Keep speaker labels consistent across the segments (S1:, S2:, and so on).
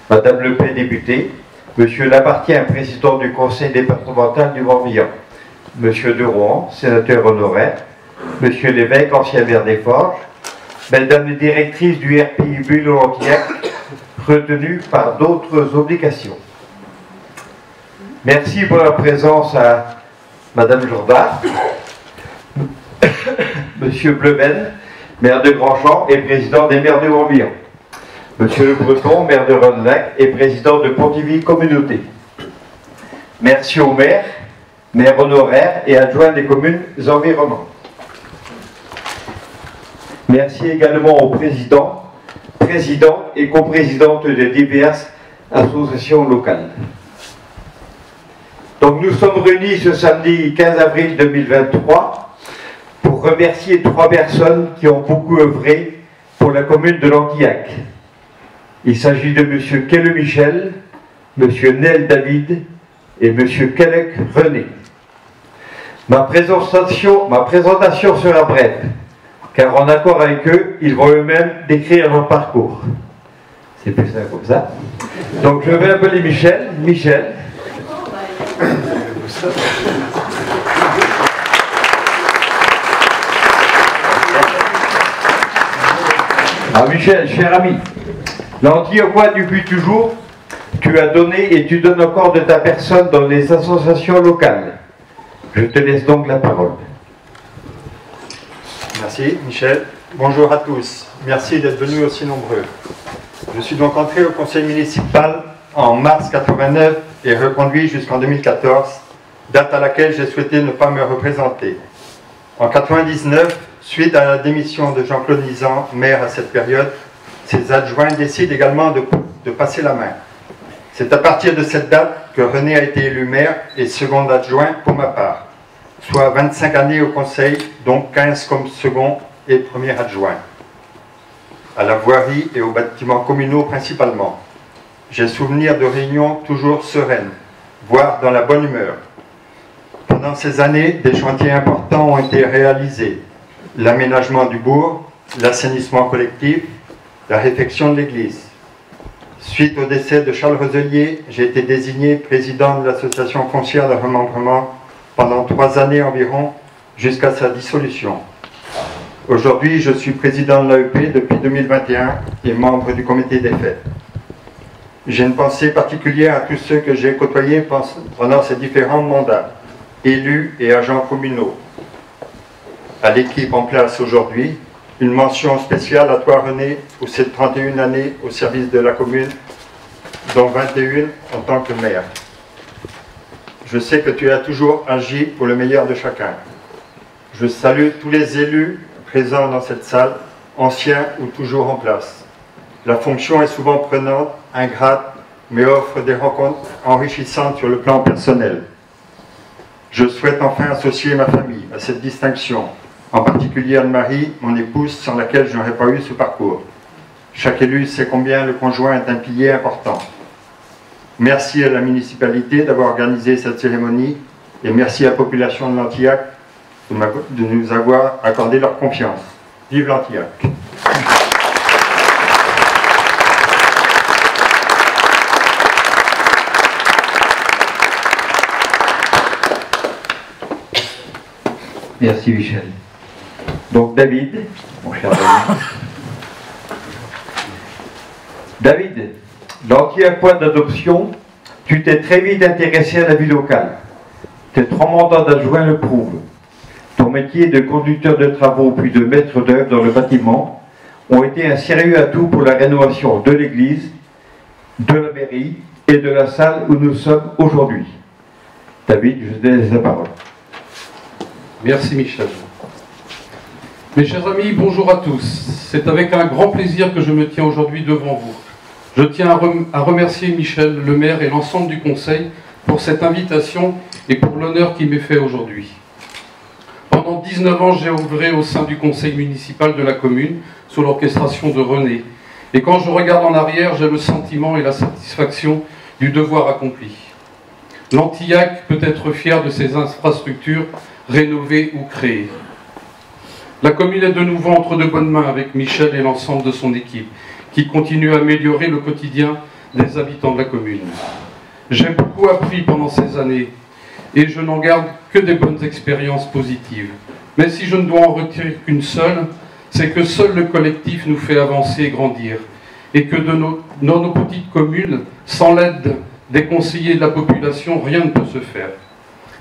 S1: Madame Le Pen, députée, Monsieur Lamartien, président du conseil départemental du Morbihan, Monsieur De Rohan, sénateur honoraire, Monsieur Lévesque, ancien maire des Forges, Mesdames les directrices du RPI Bulle-Lantillac, retenues par d'autres obligations. Merci pour la présence à Madame Jourdain, Monsieur Bleven, maire de Grandchamp et président des maires de Morbihan, Monsieur Le Breton, maire de Ronelac et président de Pontivy Communauté. Merci aux maires, maires honoraires et adjoints des communes environnantes. Merci également aux présidents et coprésidentes des diverses associations locales. Donc nous sommes réunis ce samedi 15 avril 2023 pour remercier 3 personnes qui ont beaucoup œuvré pour la commune de Lantillac. Il s'agit de M. Kelle Michel, M. Nel David et M. Kellec René. Ma présentation sera brève, car en accord avec eux, ils vont eux-mêmes décrire leur parcours. C'est plus simple comme ça. Donc je vais appeler Michel. Michel. Ah Michel, cher ami, l'Antillacquois depuis toujours, tu as donné et tu donnes encore de ta personne dans les associations locales. Je te laisse donc la parole.
S2: Merci Michel. Bonjour à tous. Merci d'être venus aussi nombreux. Je suis donc entré au conseil municipal en mars 89 et reconduit jusqu'en 2014, date à laquelle j'ai souhaité ne pas me représenter. En 99, suite à la démission de Jean-Claude Nizan, maire à cette période, ses adjoints décident également de passer la main. C'est à partir de cette date que René a été élu maire et second adjoint pour ma part, soit 25 années au conseil, donc 15 comme second et premier adjoint, à la voirie et aux bâtiments communaux principalement. J'ai souvenir de réunions toujours sereines, voire dans la bonne humeur. Pendant ces années, des chantiers importants ont été réalisés. L'aménagement du bourg, l'assainissement collectif, la réfection de l'église. Suite au décès de Charles Roselier, j'ai été désigné président de l'association foncière de remembrement pendant 3 années environ, jusqu'à sa dissolution. Aujourd'hui, je suis président de l'AEP depuis 2021 et membre du comité des fêtes. J'ai une pensée particulière à tous ceux que j'ai côtoyés pendant ces différents mandats, élus et agents communaux. À l'équipe en place aujourd'hui, une mention spéciale à toi René pour ces 31 années au service de la commune, dont 21 en tant que maire. Je sais que tu as toujours agi pour le meilleur de chacun. Je salue tous les élus présents dans cette salle, anciens ou toujours en place. La fonction est souvent prenante, ingrate, mais offre des rencontres enrichissantes sur le plan personnel. Je souhaite enfin associer ma famille à cette distinction, en particulier Anne-Marie, mon épouse, sans laquelle je n'aurais pas eu ce parcours. Chaque élu sait combien le conjoint est un pilier important. Merci à la municipalité d'avoir organisé cette cérémonie et merci à la population de Lantillac de nous avoir accordé leur confiance. Vive Lantillac!
S1: Merci Michel. Donc David, mon cher David. David, l'Antillacquois d'adoption, tu t'es très vite intéressé à la vie locale. Tes 3 mandats d'adjoint le prouvent. Ton métier de conducteur de travaux puis de maître d'œuvre dans le bâtiment ont été un sérieux atout pour la rénovation de l'église, de la mairie et de la salle où nous sommes aujourd'hui. David, je te laisse la parole.
S3: Merci Michel. Mes chers amis, bonjour à tous. C'est avec un grand plaisir que je me tiens aujourd'hui devant vous. Je tiens à remercier Michel, le maire et l'ensemble du conseil pour cette invitation et pour l'honneur qui m'est fait aujourd'hui. Pendant 19 ans, j'ai œuvré au sein du conseil municipal de la commune sous l'orchestration de René. Et quand je regarde en arrière, j'ai le sentiment et la satisfaction du devoir accompli. Lantillac peut être fier de ses infrastructures rénovées ou créées. La commune est de nouveau entre de bonnes mains avec Michel et l'ensemble de son équipe, qui continue à améliorer le quotidien des habitants de la commune. J'ai beaucoup appris pendant ces années et je n'en garde que des bonnes expériences positives. Mais si je ne dois en retirer qu'une seule, c'est que seul le collectif nous fait avancer et grandir, et que dans nos petites communes, sans l'aide des conseillers de la population, rien ne peut se faire.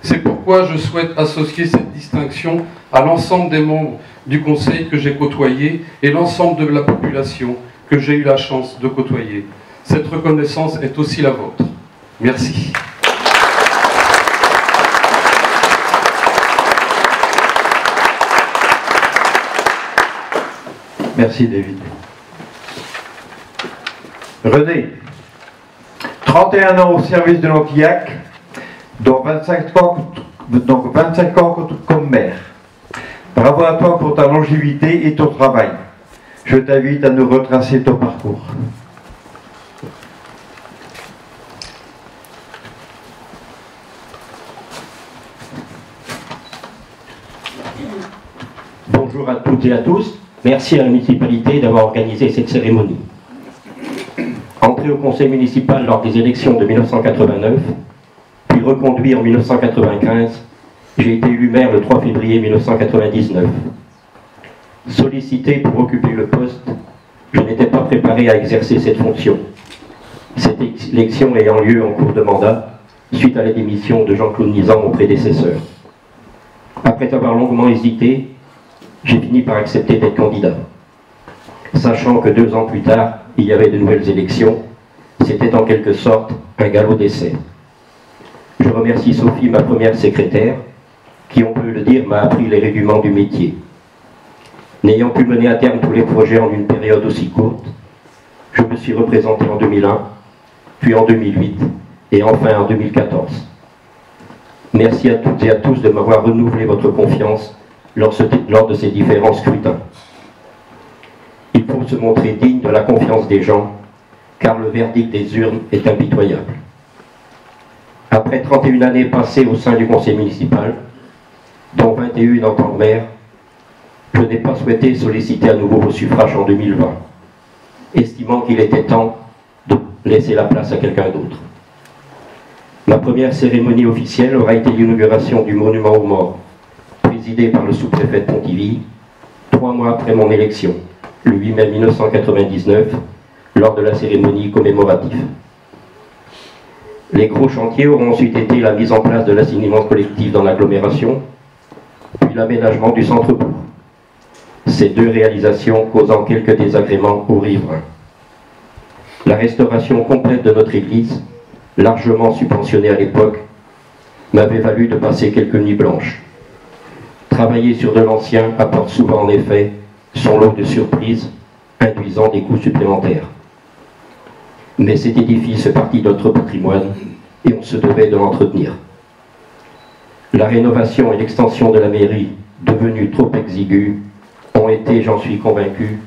S3: C'est pourquoi je souhaite associer cette distinction à l'ensemble des membres du conseil que j'ai côtoyé et l'ensemble de la population que j'ai eu la chance de côtoyer. Cette reconnaissance est aussi la vôtre. Merci.
S1: Merci David. René, 31 ans au service de l'Antillac, dont 25 ans comme maire. Bravo à toi pour ta longévité et ton travail. Je t'invite à nous retracer ton parcours.
S4: Bonjour à toutes et à tous. Merci à la municipalité d'avoir organisé cette cérémonie. Entré au conseil municipal lors des élections de 1989, puis reconduit en 1995, j'ai été élu maire le 3 février 1999. Sollicité pour occuper le poste, je n'étais pas préparé à exercer cette fonction. Cette élection ayant lieu en cours de mandat, suite à la démission de Jean-Claude Nizan, mon prédécesseur. Après avoir longuement hésité, j'ai fini par accepter d'être candidat. Sachant que 2 ans plus tard, il y avait de nouvelles élections, c'était en quelque sorte un galop d'essai. Je remercie Sophie, ma première secrétaire, qui, on peut le dire, m'a appris les rudiments du métier. N'ayant pu mener à terme tous les projets en une période aussi courte, je me suis représenté en 2001, puis en 2008, et enfin en 2014. Merci à toutes et à tous de m'avoir renouvelé votre confiance lors de ces différents scrutins. Il faut se montrer digne de la confiance des gens, car le verdict des urnes est impitoyable. Après 31 années passées au sein du conseil municipal, dont 21 en tant que maire, je n'ai pas souhaité solliciter à nouveau vos suffrages en 2020, estimant qu'il était temps de laisser la place à quelqu'un d'autre. Ma première cérémonie officielle aura été l'inauguration du monument aux morts, présidé par le sous-préfet de Pontivy, 3 mois après mon élection, le 8 mai 1999, lors de la cérémonie commémorative. Les gros chantiers auront ensuite été la mise en place de l'assainissement collectif dans l'agglomération, puis l'aménagement du centre-bourg. Ces 2 réalisations causant quelques désagréments aux riverains. La restauration complète de notre église, largement subventionnée à l'époque, m'avait valu de passer quelques nuits blanches. Travailler sur de l'ancien apporte souvent en effet son lot de surprises, induisant des coûts supplémentaires. Mais cet édifice fait partie de notre patrimoine et on se devait de l'entretenir. La rénovation et l'extension de la mairie, devenue trop exiguë, ont été, j'en suis convaincu,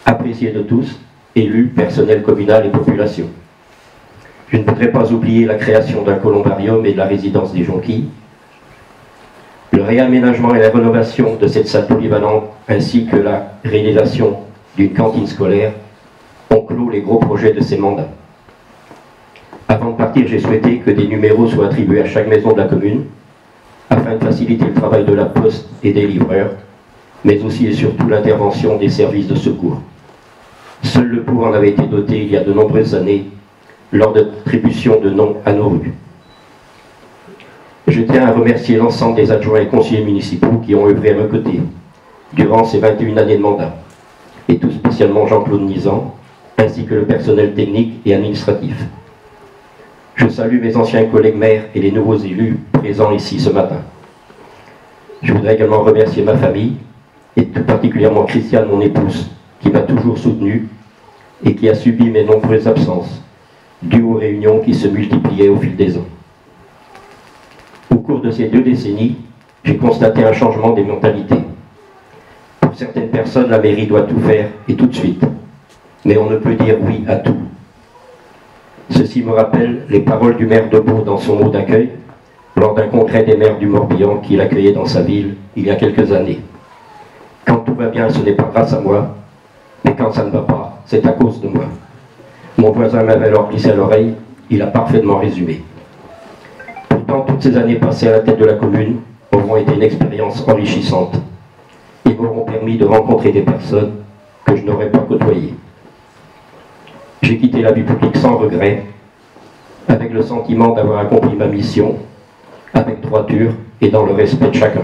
S4: appréciées de tous, élus, personnel communal et population. Je ne voudrais pas oublier la création d'un columbarium et de la résidence des Jonquilles, le réaménagement et la rénovation de cette salle polyvalente, ainsi que la réalisation d'une cantine scolaire, ont clos les gros projets de ces mandats. Avant de partir, j'ai souhaité que des numéros soient attribués à chaque maison de la commune, afin de faciliter le travail de la poste et des livreurs, mais aussi et surtout l'intervention des services de secours. Seul le Pour en avait été doté il y a de nombreuses années, lors de l'attribution de noms à nos rues. Je tiens à remercier l'ensemble des adjoints et conseillers municipaux qui ont œuvré à mes côtés durant ces 21 années de mandat, et tout spécialement Jean-Claude Nizan, ainsi que le personnel technique et administratif. Je salue mes anciens collègues maires et les nouveaux élus présents ici ce matin. Je voudrais également remercier ma famille, et tout particulièrement Christiane, mon épouse, qui m'a toujours soutenu et qui a subi mes nombreuses absences, dues aux réunions qui se multipliaient au fil des ans. Au cours de ces 2 décennies, j'ai constaté un changement des mentalités. Pour certaines personnes, la mairie doit tout faire et tout de suite, mais on ne peut dire oui à tout. Ceci me rappelle les paroles du maire de Beau dans son mot d'accueil, lors d'un congrès des maires du Morbihan qu'il accueillait dans sa ville il y a quelques années. Quand tout va bien, ce n'est pas grâce à moi, Mais quand ça ne va pas, c'est à cause de moi. Mon voisin m'avait alors glissé à l'oreille, il a parfaitement résumé. Pourtant, toutes ces années passées à la tête de la commune auront été une expérience enrichissante et m'auront permis de rencontrer des personnes que je n'aurais pas côtoyées. J'ai quitté la vie publique sans regret, avec le sentiment d'avoir accompli ma mission, avec droiture et dans le respect de chacun.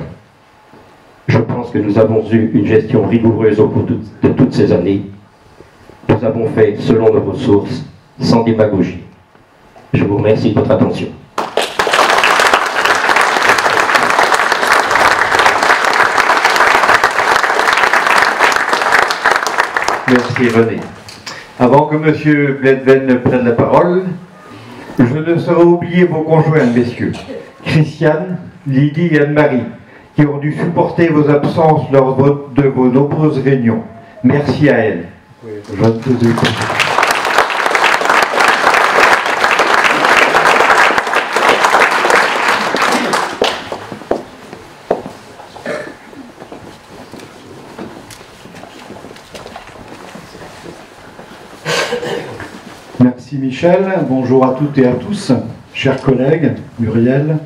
S4: Je pense que nous avons eu une gestion rigoureuse au cours de toutes ces années. Nous avons fait selon nos ressources, sans démagogie. Je vous remercie de votre attention.
S1: Merci René. Avant que M. Bledven ne prenne la parole, je ne saurais oublier vos conjoints, messieurs, Christiane, Lydie et Anne-Marie, qui ont dû supporter vos absences lors de vos nombreuses réunions. Merci à elles.
S5: Merci Michel, bonjour à toutes et à tous, chers collègues, Muriel,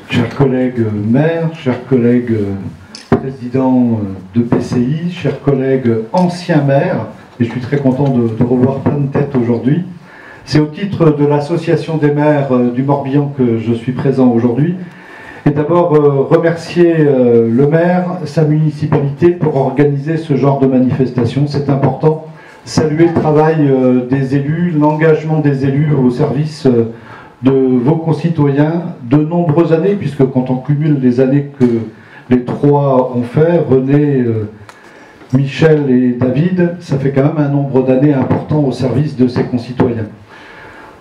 S5: chers collègues maires, chers collègues présidents de PCI, chers collègues anciens maires, et je suis très content de revoir plein de têtes aujourd'hui. C'est au titre de l'association des maires du Morbihan que je suis présent aujourd'hui. Et d'abord remercier le maire, sa municipalité pour organiser ce genre de manifestation, c'est important. Saluer le travail des élus, l'engagement des élus au service de vos concitoyens de nombreuses années, puisque quand on cumule les années que les trois ont fait, René, Michel et David, ça fait quand même un nombre d'années important au service de ses concitoyens.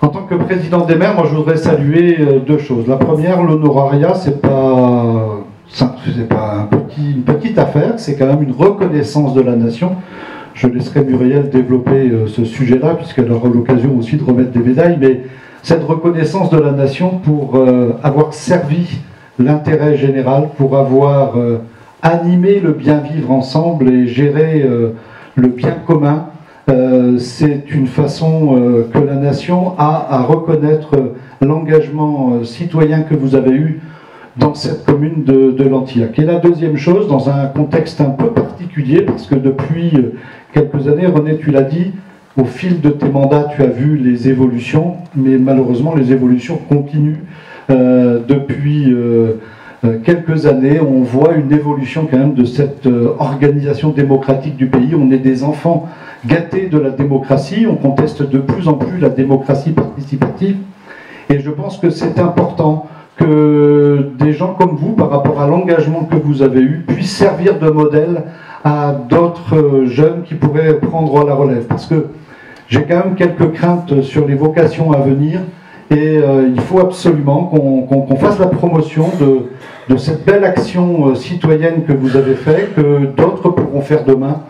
S5: En tant que président des maires, moi je voudrais saluer deux choses. La première, l'honorariat, c'est pas une petite affaire, c'est quand même une reconnaissance de la nation. Je laisserai Muriel développer ce sujet-là, puisqu'elle aura l'occasion aussi de remettre des médailles, mais cette reconnaissance de la nation pour avoir servi l'intérêt général, pour avoir animé le bien vivre ensemble et gérer le bien commun, c'est une façon que la nation a à reconnaître l'engagement citoyen que vous avez eu dans cette commune de Lantillac. Et la deuxième chose, dans un contexte un peu particulier, parce que depuis quelques années, René, tu l'as dit, au fil de tes mandats, tu as vu les évolutions, mais malheureusement, les évolutions continuent. Depuis quelques années, on voit une évolution quand même de cette organisation démocratique du pays. On est des enfants gâtés de la démocratie, on conteste de plus en plus la démocratie participative, et je pense que c'est important que des gens comme vous, par rapport à l'engagement que vous avez eu, puissent servir de modèle à d'autres jeunes qui pourraient prendre la relève. Parce que j'ai quand même quelques craintes sur les vocations à venir, et il faut absolument qu'on fasse la promotion de cette belle action citoyenne que vous avez faite, que d'autres pourront faire demain,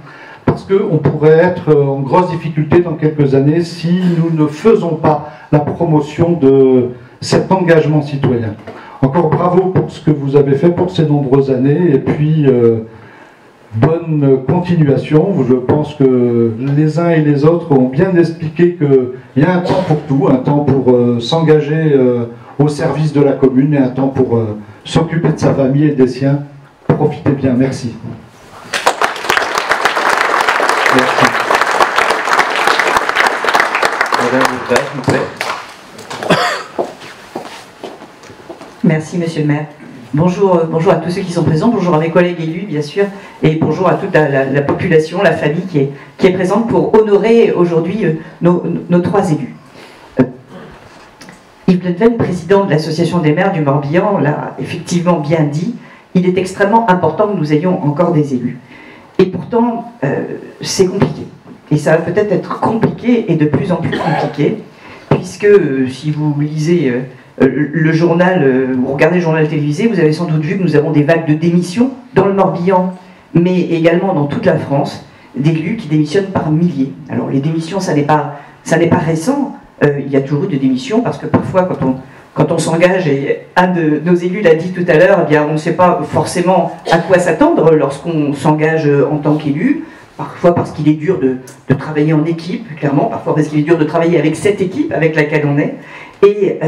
S5: parce qu'on pourrait être en grosse difficulté dans quelques années si nous ne faisons pas la promotion de cet engagement citoyen. Encore bravo pour ce que vous avez fait pour ces nombreuses années, et puis bonne continuation. Je pense que les uns et les autres ont bien expliqué qu'il y a un temps pour tout, un temps pour s'engager au service de la commune et un temps pour s'occuper de sa famille et des siens. Profitez bien, merci.
S1: Merci. Madame Bourdin, s'il vous plaît.
S6: Merci, monsieur le maire. Bonjour à tous ceux qui sont présents, bonjour à mes collègues élus, bien sûr, et bonjour à toute la population, la famille qui est présente pour honorer aujourd'hui nos trois élus. Yves Bledven, président de l'Association des maires du Morbihan, l'a effectivement bien dit, il est extrêmement important que nous ayons encore des élus. Et pourtant, c'est compliqué. Et ça va peut-être être compliqué et de plus en plus compliqué, puisque si vous lisez le journal, vous regardez le journal télévisé, vous avez sans doute vu que nous avons des vagues de démissions dans le Morbihan, mais également dans toute la France, d'élus qui démissionnent par milliers. Alors les démissions, ça n'est pas récent, il y a toujours eu des démissions, parce que parfois quand on s'engage, et un de nos élus l'a dit tout à l'heure, eh bien on ne sait pas forcément à quoi s'attendre lorsqu'on s'engage en tant qu'élu. parfois parce qu'il est dur de travailler en équipe, clairement, parfois parce qu'il est dur de travailler avec cette équipe avec laquelle on est, et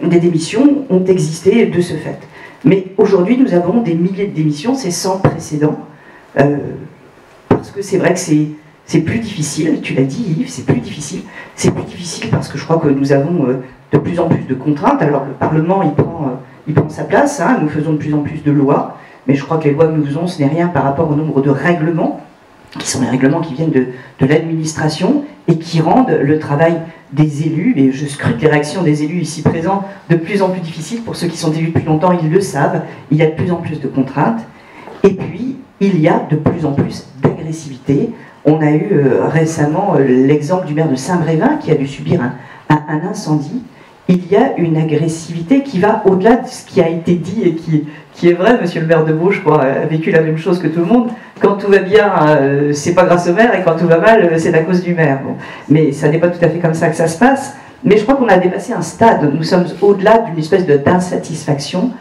S6: des démissions ont existé de ce fait. Mais aujourd'hui, nous avons des milliers de démissions, c'est sans précédent, parce que c'est vrai que c'est plus difficile, tu l'as dit Yves, c'est plus difficile parce que je crois que nous avons de plus en plus de contraintes. Alors le Parlement, il prend sa place, hein, nous faisons de plus en plus de lois, mais je crois que les lois que nous faisons, ce n'est rien par rapport au nombre de règlements, qui sont les règlements qui viennent de l'administration et qui rendent le travail des élus, et je scrute les réactions des élus ici présents, de plus en plus difficiles. Pour ceux qui sont élus depuis longtemps, ils le savent, il y a de plus en plus de contraintes, et puis il y a de plus en plus d'agressivité. On a eu récemment l'exemple du maire de Saint-Brévin qui a dû subir un incendie. Il y a une agressivité qui va au-delà de ce qui a été dit et qui est vrai. Monsieur le maire de Meaux, je crois, a vécu la même chose que tout le monde. Quand tout va bien, c'est pas grâce au maire, et quand tout va mal, c'est à cause du maire. Bon. Mais ça n'est pas tout à fait comme ça que ça se passe. Mais je crois qu'on a dépassé un stade. Nous sommes au-delà d'une espèce d'insatisfaction.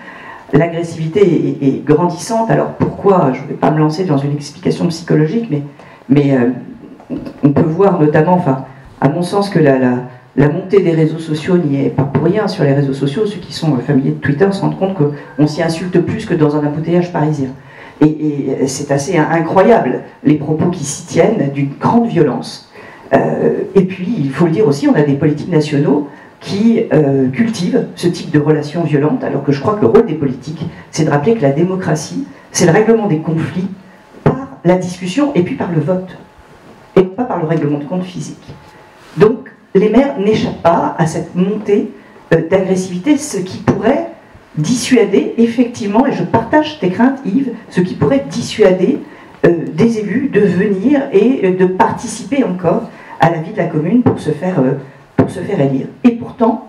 S6: L'agressivité est grandissante. Alors pourquoi? Je ne vais pas me lancer dans une explication psychologique, mais on peut voir notamment, enfin, à mon sens, que la montée des réseaux sociaux n'y est pas pour rien. Sur les réseaux sociaux, ceux qui sont familiers de Twitter se rendent compte qu'on s'y insulte plus que dans un embouteillage parisien. Et c'est assez incroyable, les propos qui s'y tiennent, d'une grande violence. Et puis, il faut le dire aussi, on a des politiques nationaux qui cultivent ce type de relations violentes, alors que je crois que le rôle des politiques, c'est de rappeler que la démocratie, c'est le règlement des conflits par la discussion et puis par le vote, et pas par le règlement de compte physique. Donc, les maires n'échappent pas à cette montée d'agressivité, ce qui pourrait dissuader, effectivement, et je partage tes craintes, Yves, ce qui pourrait dissuader des élus de venir et de participer encore à la vie de la commune pour se faire élire. Et pourtant,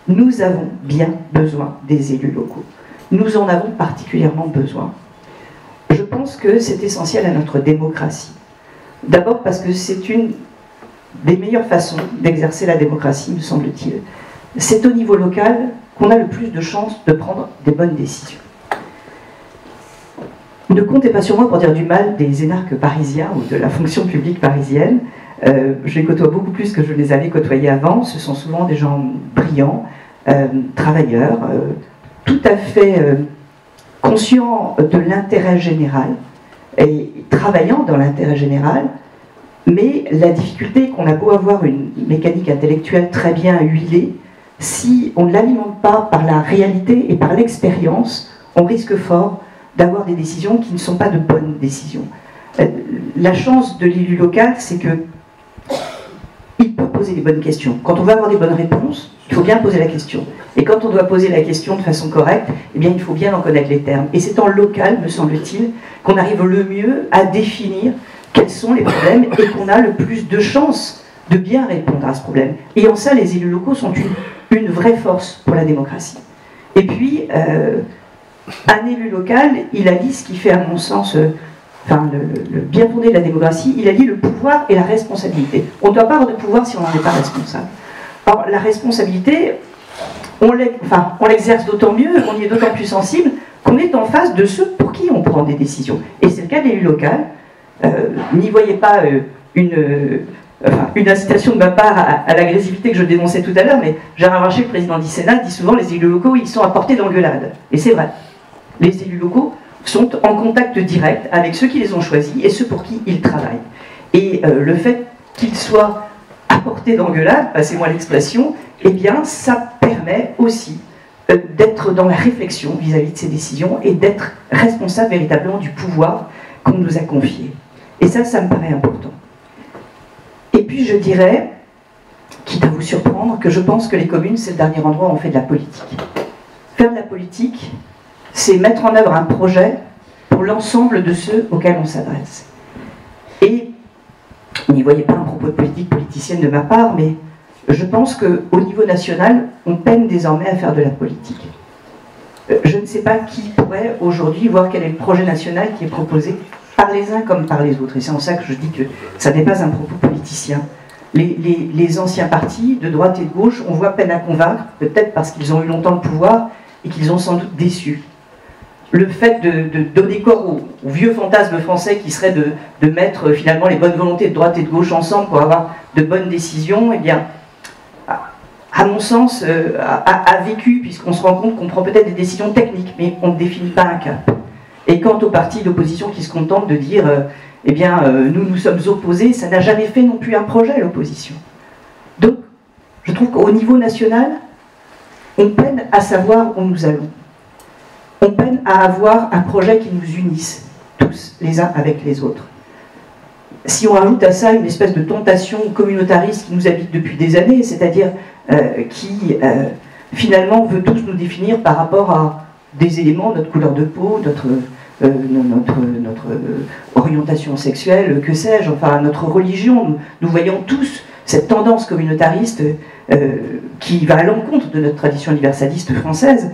S6: nous avons bien besoin des élus locaux. Nous en avons particulièrement besoin. Je pense que c'est essentiel à notre démocratie. D'abord parce que c'est une des meilleures façons d'exercer la démocratie, me semble-t-il. C'est au niveau local qu'on a le plus de chances de prendre des bonnes décisions. Ne comptez pas sur moi pour dire du mal des énarques parisiens ou de la fonction publique parisienne. Je les côtoie beaucoup plus que je les avais côtoyés avant. Ce sont souvent des gens brillants, travailleurs, tout à fait conscients de l'intérêt général et travaillant dans l'intérêt général. Mais la difficulté qu'on a beau avoir une mécanique intellectuelle très bien huilée, si on ne l'alimente pas par la réalité et par l'expérience, on risque fort d'avoir des décisions qui ne sont pas de bonnes décisions. La chance de l'élu local, c'est que il peut poser des bonnes questions. Quand on va avoir des bonnes réponses, il faut bien poser la question. Et quand on doit poser la question de façon correcte, eh bien, il faut bien en connaître les termes. Et c'est en local, me semble-t-il, qu'on arrive le mieux à définir quels sont les problèmes et qu'on a le plus de chances de bien répondre à ce problème. Et en ça, les élus locaux sont une vraie force pour la démocratie. Et puis, un élu local, il allie ce qui fait, à mon sens, le bien fondé de la démocratie, il allie le pouvoir et la responsabilité. On ne doit pas avoir de pouvoir si on n'en est pas responsable. Or, la responsabilité, on l'exerce d'autant mieux, on y est d'autant plus sensible qu'on est en face de ceux pour qui on prend des décisions. Et c'est le cas de l'élu local. N'y voyez pas une incitation de ma part à l'agressivité que je dénonçais tout à l'heure, mais Gérard Larcher, le président du Sénat, dit souvent les élus locaux, ils sont à portée d'engueulade. Et c'est vrai. Les élus locaux sont en contact direct avec ceux qui les ont choisis et ceux pour qui ils travaillent. Et le fait qu'ils soient à portée d'engueulade, passez-moi l'expression, eh bien, ça permet aussi d'être dans la réflexion vis-à-vis de ces décisions et d'être responsable véritablement du pouvoir qu'on nous a confié. Et ça me paraît important. Et puis je dirais, quitte à vous surprendre, que je pense que les communes, c'est le dernier endroit où on fait de la politique. Faire de la politique, c'est mettre en œuvre un projet pour l'ensemble de ceux auxquels on s'adresse. Et, n'y voyez pas un propos de politique politicienne de ma part, mais je pense qu'au niveau national, on peine désormais à faire de la politique. Je ne sais pas qui pourrait aujourd'hui voir quel est le projet national qui est proposé par les uns comme par les autres. Et c'est en ça que je dis que ça n'est pas un propos politicien. Les anciens partis, de droite et de gauche, on voit peine à convaincre, peut-être parce qu'ils ont eu longtemps le pouvoir et qu'ils ont sans doute déçu. le fait de donner corps au vieux fantasme français qui serait de mettre finalement les bonnes volontés de droite et de gauche ensemble pour avoir de bonnes décisions, eh bien, à mon sens, a vécu, puisqu'on se rend compte qu'on prend peut-être des décisions techniques, mais on ne définit pas un cap. Et quant aux partis d'opposition qui se contentent de dire eh bien, nous sommes opposés, ça n'a jamais fait non plus un projet, l'opposition. Donc, je trouve qu'au niveau national, on peine à savoir où nous allons. On peine à avoir un projet qui nous unisse, tous, les uns avec les autres. Si on ajoute à ça une espèce de tentation communautariste qui nous habite depuis des années, c'est-à-dire qui, finalement, veut tous nous définir par rapport à des éléments, notre couleur de peau, notre orientation sexuelle, que sais-je, enfin notre religion. Nous voyons tous cette tendance communautariste qui va à l'encontre de notre tradition universaliste française,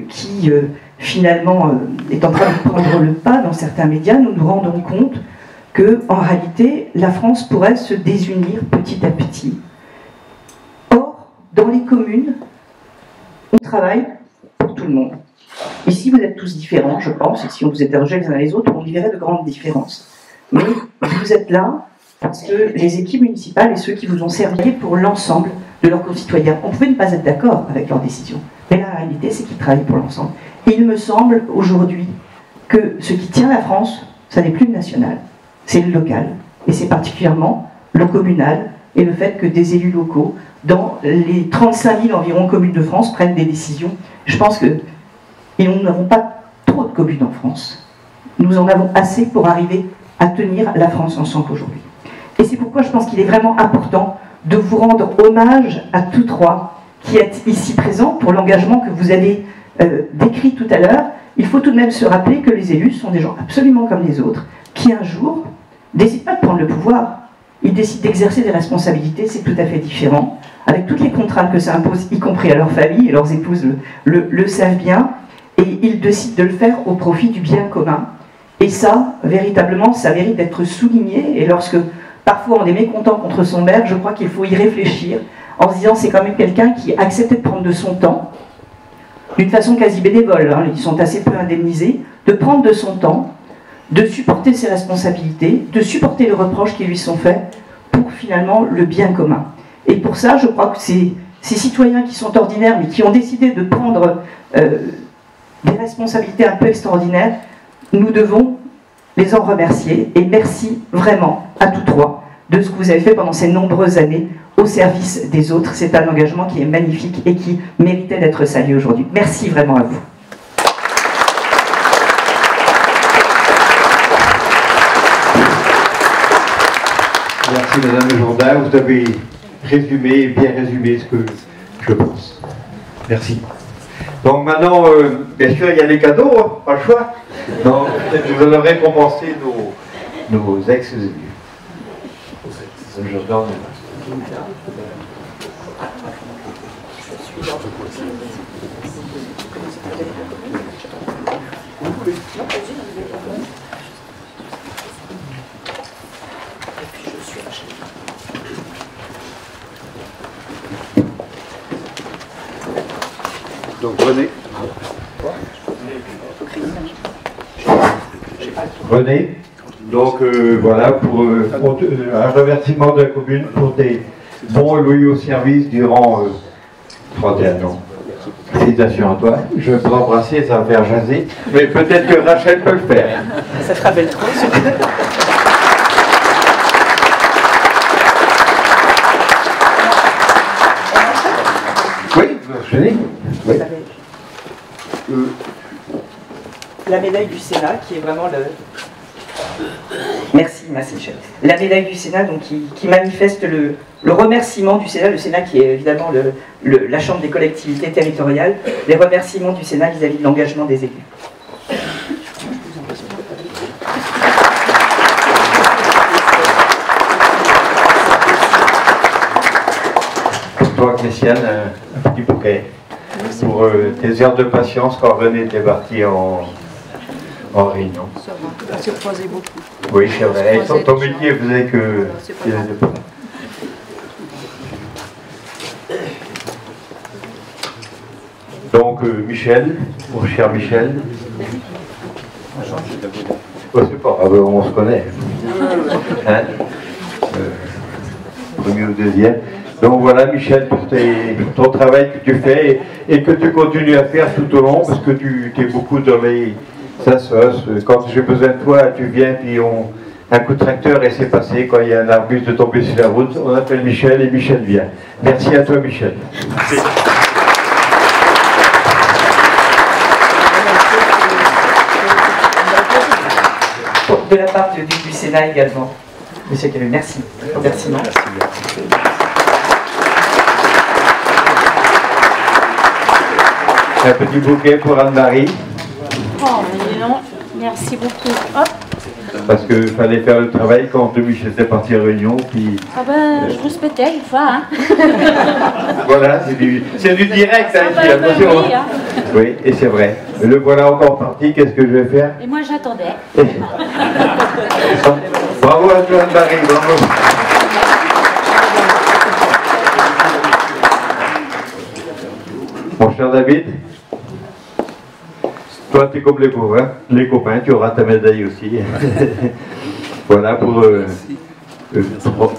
S6: qui finalement est en train de prendre le pas dans certains médias. Nous nous rendons compte qu'en réalité, la France pourrait se désunir petit à petit. Or, dans les communes, on travaille pour tout le monde. Ici, vous êtes tous différents, je pense, et si on vous interrogeait les uns les autres, on y verrait de grandes différences. Mais vous êtes là parce que les équipes municipales et ceux qui vous ont servi pour l'ensemble de leurs concitoyens, on pouvait ne pas être d'accord avec leurs décisions, mais la réalité, c'est qu'ils travaillent pour l'ensemble. Et il me semble aujourd'hui que ce qui tient la France, ça n'est plus le national, c'est le local, et c'est particulièrement le communal, et le fait que des élus locaux, dans les 35 000 environ communes de France, prennent des décisions. Je pense que et nous n'avons pas trop de communes en France. Nous en avons assez pour arriver à tenir la France ensemble aujourd'hui. Et c'est pourquoi je pense qu'il est vraiment important de vous rendre hommage à tous trois qui êtes ici présents pour l'engagement que vous avez décrit tout à l'heure. Il faut tout de même se rappeler que les élus sont des gens absolument comme les autres, qui un jour décident pas de prendre le pouvoir. Ils décident d'exercer des responsabilités, c'est tout à fait différent, avec toutes les contraintes que ça impose, y compris à leur famille, et leurs épouses le savent bien. Et ils décident de le faire au profit du bien commun. Et ça, véritablement, ça mérite d'être souligné. Et lorsque, parfois, on est mécontent contre son maire, je crois qu'il faut y réfléchir, en se disant c'est quand même quelqu'un qui a accepté de prendre de son temps, d'une façon quasi bénévole, hein, ils sont assez peu indemnisés, de prendre de son temps, de supporter ses responsabilités, de supporter les reproches qui lui sont faits, pour finalement le bien commun. Et pour ça, je crois que ces citoyens qui sont ordinaires, mais qui ont décidé de prendre des responsabilités un peu extraordinaires, nous devons les en remercier. Et merci vraiment à tous trois de ce que vous avez fait pendant ces nombreuses années au service des autres. C'est un engagement qui est magnifique et qui méritait d'être salué aujourd'hui. Merci vraiment à vous.
S1: Merci Madame Jourdain, vous avez résumé, bien résumé ce que je pense. Merci. Donc maintenant, bien sûr, il y a les cadeaux, hein, pas le choix. Donc, vous en aurez compensé nos ex-élus. Je donne. Donc René. René. Donc voilà, pour un remerciement de la commune pour tes bons et loyaux services durant 31 ans. Félicitations à toi. Je vais pas embrasser, ça va faire jaser. Mais peut-être que Rachel peut le faire.
S6: Ça fera belle trop.
S1: Oui, je l'ai. Oui.
S6: La médaille du Sénat, qui est vraiment le... Merci, Michel. La médaille du Sénat, donc, qui manifeste le remerciement du Sénat, le Sénat qui est évidemment la chambre des collectivités territoriales, les remerciements du Sénat vis-à-vis de l'engagement des élus.
S1: Pour toi, Christiane, un petit bouquet. Pour tes heures de patience quand René était parti en réunion.
S7: Ça va, on s'est croisés beaucoup.
S1: Oui, c'est vrai. Et ton métier faisait que... Donc, Michel, mon cher Michel, Oh, c'est pas grave, on se connaît. Hein premier ou deuxième. Donc voilà, Michel, pour ton travail que tu fais et que tu continues à faire tout au long, parce que tu es beaucoup dans les assos. Quand j'ai besoin de toi, tu viens, puis un coup de tracteur et c'est passé. Quand il y a un arbuste de tomber sur la route, on appelle Michel et Michel vient. Merci à toi, Michel. Merci.
S6: De la part du Sénat également. Monsieur Calais, merci. Remerciements.
S1: Un petit bouquet pour Anne-Marie.
S7: Oh, mais non, merci beaucoup. Hop.
S1: Parce qu'il fallait faire le travail quand Michel était parti à Réunion. Puis,
S7: ah ben, je vous spétais une fois. Hein.
S1: Voilà, c'est du direct. Hein,
S7: ici, attention. Oui, hein.
S1: Oui, et c'est vrai. Le voilà encore parti, qu'est-ce que je vais faire?
S7: Et moi j'attendais.
S1: Bravo à toi, Anne-Marie, bravo. Mon cher David, toi tu es comme les copains, tu auras ta médaille aussi. Voilà pour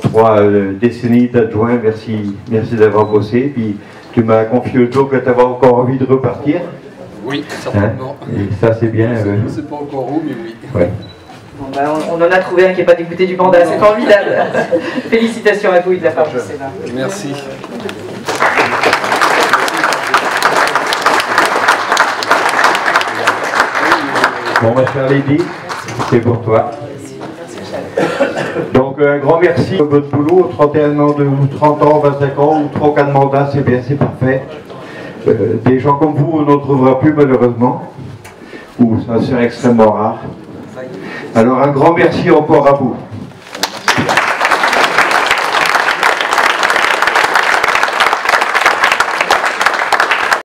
S1: 3 décennies d'adjoint, merci d'avoir bossé. Puis tu m'as confié le jour que tu avais encore envie de repartir.
S3: Oui, certainement.
S1: Hein, et ça c'est bien.
S3: Je ne sais pas encore où, mais oui.
S1: Ouais.
S6: Bon, ben, on en a trouvé un qui n'est pas dégoûté du mandat, c'est formidable. Félicitations à vous de la part du Sénat.
S3: Merci.
S1: Bon, ma chère Lydie, c'est pour toi. Donc, un grand merci pour votre boulot. 31 ans, 30 ans, 25 ans, ou 3 ou 4 mandats, c'est bien, c'est parfait. Des gens comme vous, on n'en trouvera plus malheureusement, ou ça serait extrêmement rare. Alors, un grand merci encore à vous.